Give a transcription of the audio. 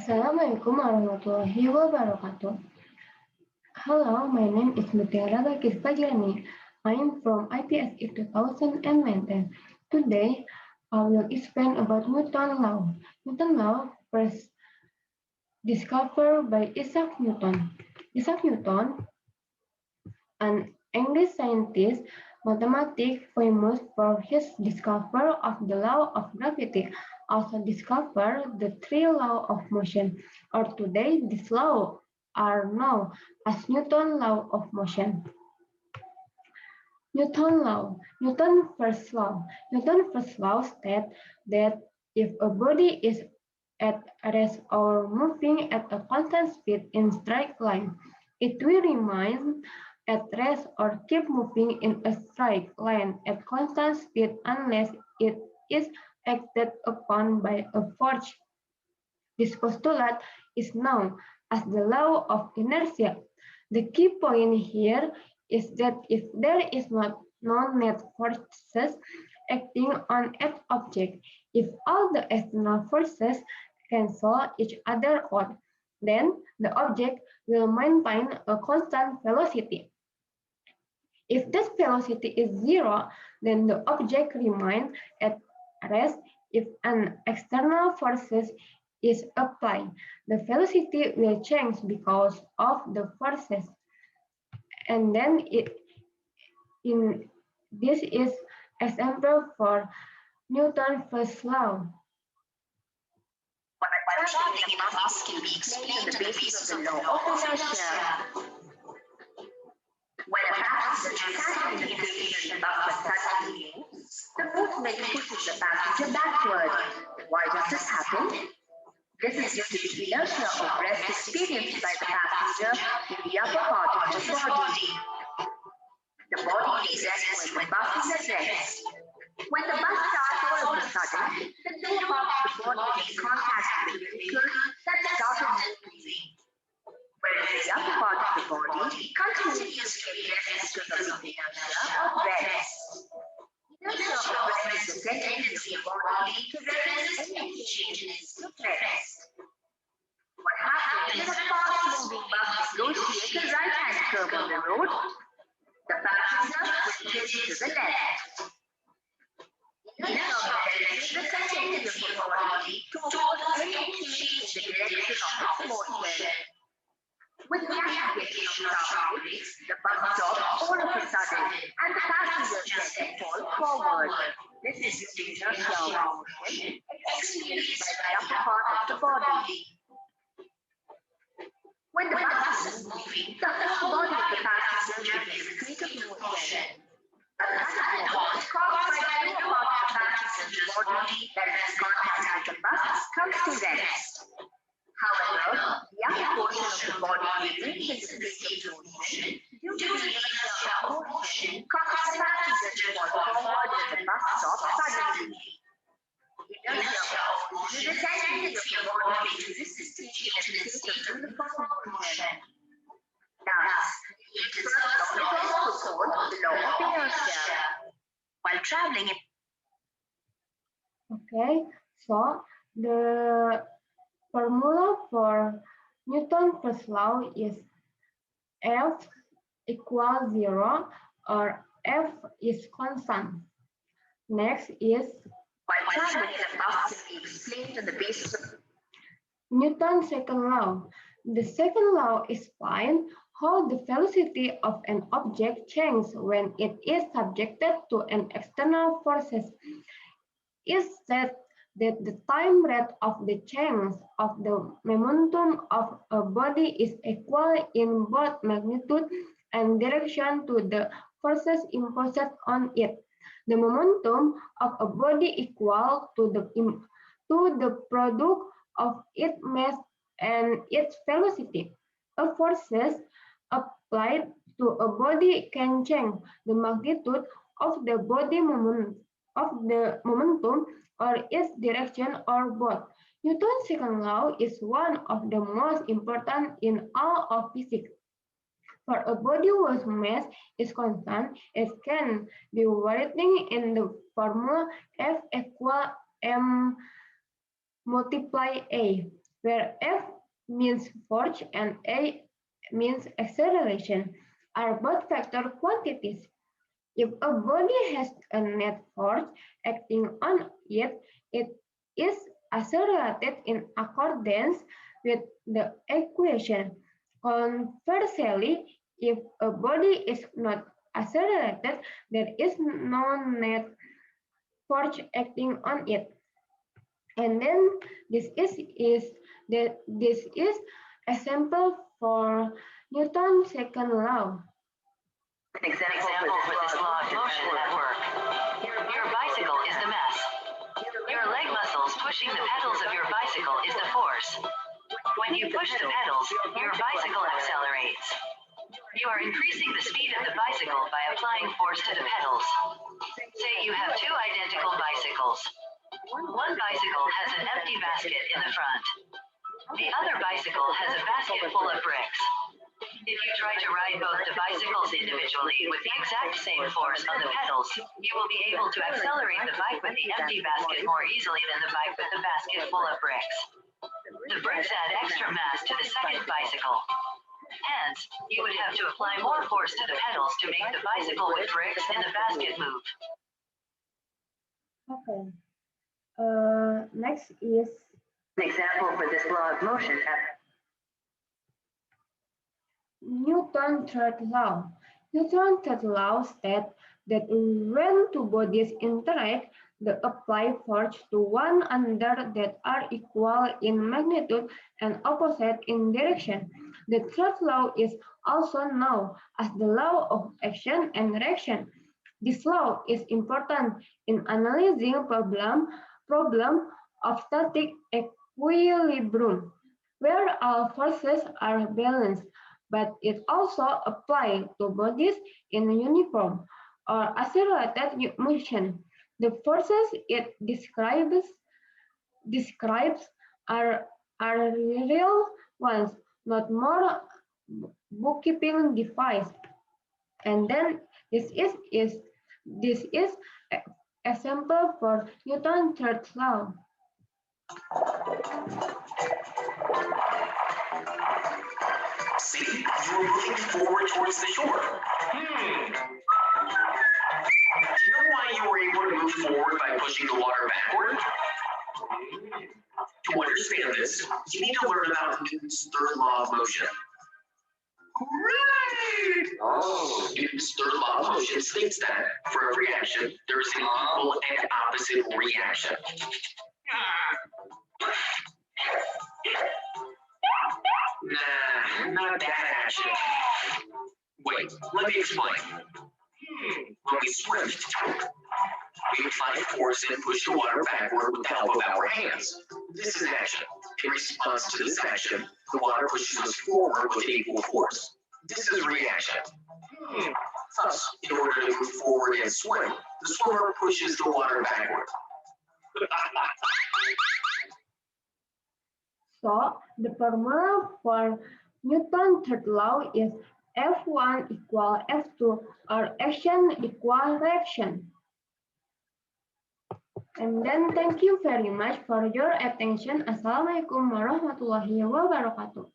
Assalamualaikum warahmatullahi wabarakatuh. Hello, my name is Balqis Fajriani. I am from IPS 2019. Today, I will explain about Newton's law. Newton's law first discovered by Isaac Newton. Isaac Newton, an English scientist, mathematics famous for his discovery of the law of gravity, also discovered the three laws of motion, or today these laws are known as Newton's law of motion. Newton's law. Newton's first law. Newton's first law states that if a body is at rest or moving at a constant speed in straight line, it will remain at rest or keep moving in a straight line at constant speed unless it is acted upon by a force. This postulate is known as the law of inertia. The key point here is that if there is no net forces acting on an object, if all the external forces cancel each other out, then the object will maintain a constant velocity. If this velocity is zero, then the object remains at rest. If an external force is applied, the velocity will change because of the forces. And then this is example for Newton's first law. While traveling in a bus can be explained on the basis of the law of inertia. When a passenger standing in the station bus suddenly moves, the movement pushes the passenger backward. Why does this happen? This is due to the inertia of rest experienced by the passenger in the upper part of the body. The body is rest when the bus is at rest. When the bus starts all of a sudden, the two parts of the body make contact with the vehicle that started moving. Whereas the upper part of the body continuously rests because of the inertia of rest. Inertia of rest is the tendency of the body to resist any changes to rest. What happens when a fast-moving bus negotiates a right-hand curve on the road? The passenger will tilt to the left. Inertia of rest is the tendency of the body to avoid any change in the direction of its motion. With the application of traffic, the bus stops all of a sudden and the passengers then fall forward. This is due to inertia of motion experienced by the upper part of the body. When the bus is moving, the whole body of the passenger is in a state of motion. A sudden halt caused by the lower part of the passenger's body that is in contact with the bus comes to rest. However, the upper portion of the body remains in the state of motion due to the inertia of motion causes the passenger to fall forward when the bus stops suddenly. Inertia of motion is the tendency of the body to resist change in a state of uniform motion. Thus, Newton's first law is also called the law of inertia. While traveling in Okay, so the formula for Newton's first law is F equals 0 or F is constant. Next is while traveling in a bus can be explained on the basis of Newton's second law. The second law explains how the velocity of an object changes when it is subjected to an external forces. It says that the time rate of the change of the momentum of a body is equal in both magnitude and direction to the forces imposed on it. The momentum of a body equal to the product of its mass and its velocity. A forces applied to a body can change the magnitude of the body momentum or its direction or both. Newton's second law is one of the most important in all of physics. For a body whose mass is constant, it can be written in the formula F equal m multiply A. where F means force and A means acceleration, are both vector quantities. If a body has a net force acting on it, it is accelerated in accordance with the equation. Conversely, if a body is not accelerated, there is no net force acting on it. And then this is a sample for Newton's second law. An example for this law of motion at work. Your bicycle is the mass. Your leg muscles pushing the pedals of your bicycle is the force. When you push the pedals, your bicycle accelerates. You are increasing the speed of the bicycle by applying force to the pedals. Say you have two identical bicycles. One bicycle has an empty basket in the front. The other bicycle has a basket full of bricks. If you try to ride both the bicycles individually with the exact same force on the pedals, you will be able to accelerate the bike with the empty basket more easily than the bike with the basket full of bricks. The bricks add extra mass to the second bicycle. Hence, you would have to apply more force to the pedals to make the bicycle with bricks and the basket move. Okay. Next is an example for this law of motion at Newton's third law. Newton's third law states that when two bodies interact, they apply force to one another that are equal in magnitude and opposite in direction. The third law is also known as the law of action and reaction. This law is important in analyzing problem of static equilibrium, where all forces are balanced, but it also applies to bodies in uniform or accelerated motion. The forces it describes are real ones, not more bookkeeping device. And then this is a sample for Newton's third law. See, you're moving forward towards the shore. Do you know why you were able to move forward by pushing the water backward? To understand this, you need to learn about Newton's third law of motion. Hooray! Oh, Newton's third law of motion states that for every action, there is an equal and opposite reaction. Nah, not that action. Wait, let me explain. When we swim, we apply force and push the water backward with the help of our hands. This is action. In response to this action, the water pushes us forward with equal force. This is reaction. Thus, in order to move forward and swim, the swimmer pushes the water backward. So, the formula for Newton's third law is F1 equal F2 or action equal reaction. And then thank you very much for your attention. Assalamualaikum warahmatullahi wabarakatuh.